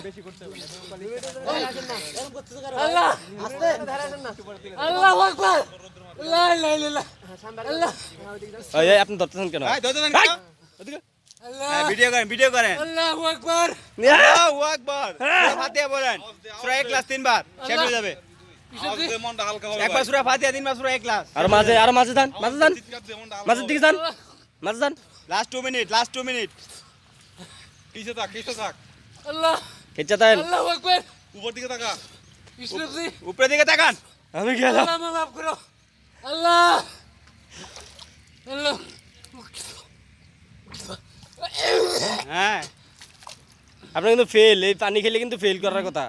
বেশি করতে হবে আল্লাহ আস্তে আল্লাহু আকবার লা ইলাহা ইল্লাল্লাহ আল্লাহ এই আপনি ধরতেছেন কেন ধরতেছেন কেন ওদিকে ভিডিও করেন আল্লাহু আকবার আল্লাহু আকবার সূরা ফাতিহা বলেন সূরা ইখলাস 3 বার শেষ হয়ে যাবে মনটা হালকা হবে একবার সূরা ফাতিহা 3 বার সূরা ইখলাস আর মাঝে যান মাঝের দিকে যান মাঝে যান লাস্ট 2 মিনিট কিসে থাক আল্লাহ খেচা দেন আল্লাহু আকবার উপর দিকে তাকা বিষ্ণুজি উপরের দিকে তাকান আমি গেলাম আল্লাহ মাফ করো আল্লাহ আল্লাহ হ্যাঁ আপনি কিন্তু ফেল এই পানি খেলে কিন্তু ফেল করার কথা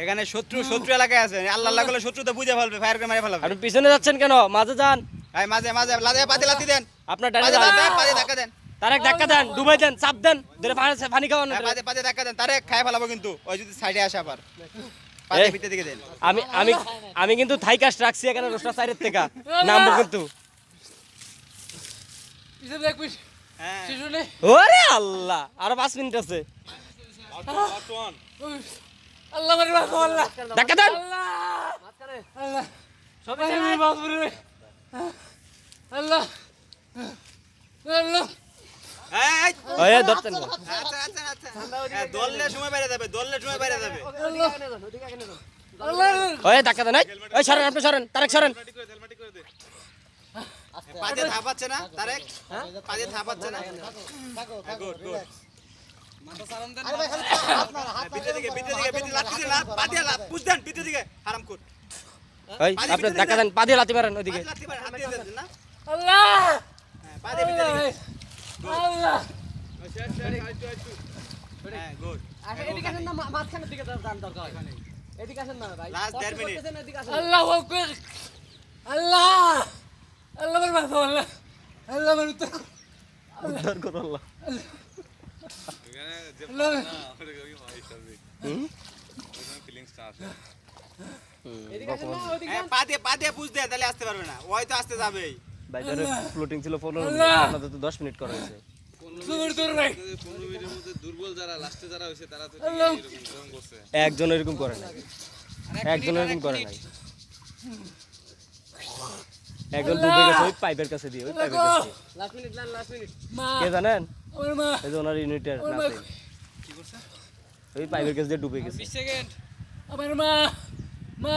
এখানে শত্রু এলাকায় আছে আল্লাহ করলে শত্রু তো বুঝে ফেলবে ফায়ার করে মেরে ফেলবে আপনি পিছনে যাচ্ছেন কেন মাঝে যান এই মাঝে লাদে পাতি দেন আপনার ডানে যান পাতি ধাক্কা দেন তারেক ধাক্কা দেন ডুবাই দেন চাপ দেন ধরে পানি খাওয়ান পাতি ধাক্কা দেন তারে খায় ফেলাবো কিন্তু ওই যদি সাইডে আসে আবার পাতি ভিতর দিকে দেন আমি কিন্তু থাই কাস্ট রাখছি এখানে রোস্টার সাইডের থেকে নামবো কিন্তু ইসে দেখবি হ্যাঁ শিশুনে ওরে আল্লাহ আরো 5 মিনিট আছে আল্লাহ মারি মাফ করো আল্লাহ ধাক্কা দেন আল্লাহ আল্লাহ সবাই মাফ করে আল্লাহ আল্লাহ এই ওই ধরতেন না। আচ্ছা দললে সময় বাইরে যাবে আল্লাহ ওই ধাক্কা দেন ওই সরেন আপনি সরেন তারেক সরেন পাতি থাপাচ্ছে না তারেক পাতি থাপাচ্ছে না গুড ভিতর দিকে লাত্তি লাত পাতি লাত পুশ দেন ভিতর দিকে হারাম কর ওই আপনি ধাক্কা দেন পা দিয়ে লাথি মারেন ওইদিকে লাত্তি মার হাত দিয়ে দেন না আল্লাহ পাতি ভিতর দিকে আল্লাহ হ্যাঁ গুড এদিকে আসেন না মাঝখানের দিকে যান দরকার এদিকে আসেন না ভাই লাস্ট 1.5 মিনিট এদিকে আসেন আল্লাহু আকবার আল্লাহ আল্লাহ মারি মাফ করো আল্লাহ আল্লাহ মারি উত্তর উদ্ধার করো আল্লাহ আল্লাহ ফিলিংসটা আসে এদিকে আসেন না ওদিকে হ্যাঁ পাতি পুশ দেন তাহলে আসতে পারবে না ওই তো আসতে যাবেই ভাই ধরে ফ্লোটিং ছিল 15 মিনিট আল্লাহ। আপনাদের তো 10 মিনিট করা হয়েছে সুর তোর ভাই 15 মিনিটের মধ্যে দুর্বল যারা লাস্টে যারা হইছে তারা তো আল্লাহ এরকম করছে একজন এরকম করে নাই একজন ডুবে গেছে ওই পাইপের কাছে দিয়ে ওই পাইপের কাছে দিয়ে। লাস্ট মিনিট মা কে জানেন আমার মা এই যে ওনার ইউনিটের আমার মা নাতে ওই পাইপের কাছে দিয়ে ডুবে গেছে আমার মা মা